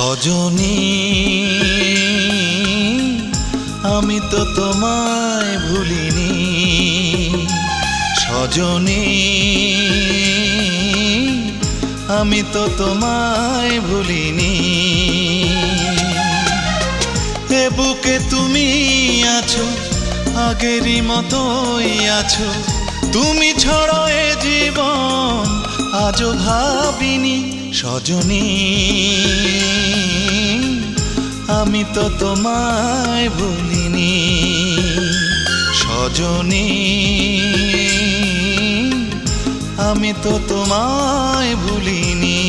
সজনী আমি তো তোমায় ভুলিনি, সজনী আমি তো তোমায় ভুলিনি। এ বুকে তুমি আছো, আগেরই মতোই আছো, তুমি ছাড়া এ জীবন আজও ভাবিনি। সজনী আমি তো তোমায় ভুলিনি, সজনী আমি তো তোমায় ভুলিনি।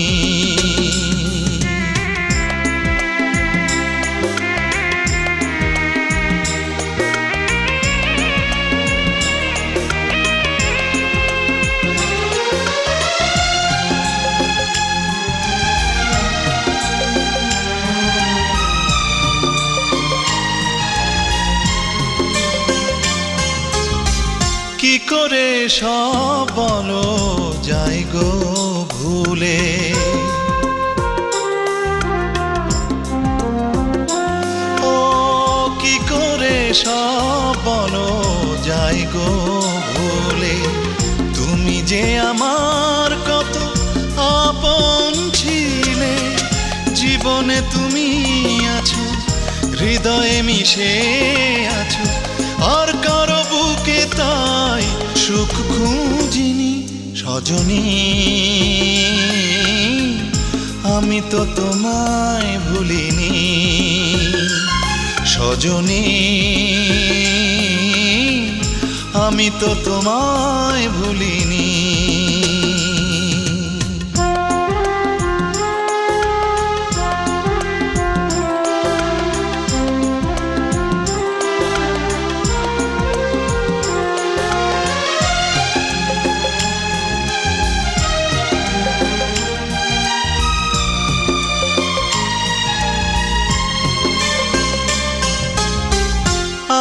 কি করে সব বলো যাই গো ভুলে, ও কি করে সব বলো যাই গো ভুলে। তুমি যে আমার কত আপন ছিলে, জীবনে তুমি আছো, হৃদয়ে মিশে আছো, আর কারো বুকে তাই সুখ খুঁজিনি। সজনী আমি তো তোমায় ভুলিনি, সজনী আমি তো তোমায় ভুলিনি।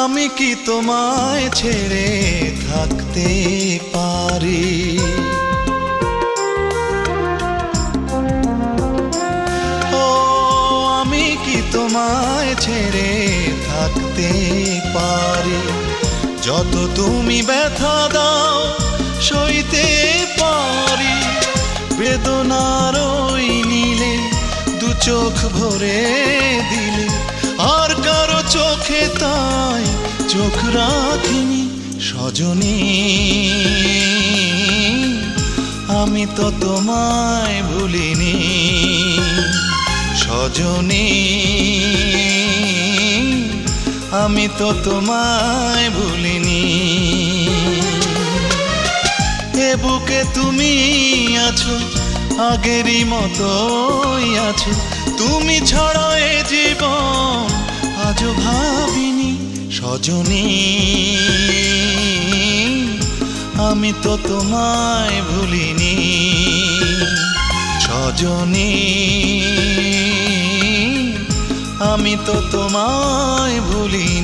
আমি কি তোমায় ছেড়ে থাকতে পারি, ও আমি কি তোমায় ছেড়ে থাকতে পারি। যত তুমি ব্যথা দাও সইতে পারি, বেদনার ওই নীলে দু চোখ ভরে দিলে, আর কারো চোখে তাই চোখ রাখিনি। সজনী আমি তো তোমায় ভুলিনি, সজনী আমি তো তোমায় ভুলিনি। এ বুকে তুমি আছো, আগেরই মতোই আছো, তুমি ছাড়া এ জীবন আজও ভাবিনি। সজনী আমি তো তোমায় ভুলিনি, সজনী আমি তো তোমায় ভুলিনি।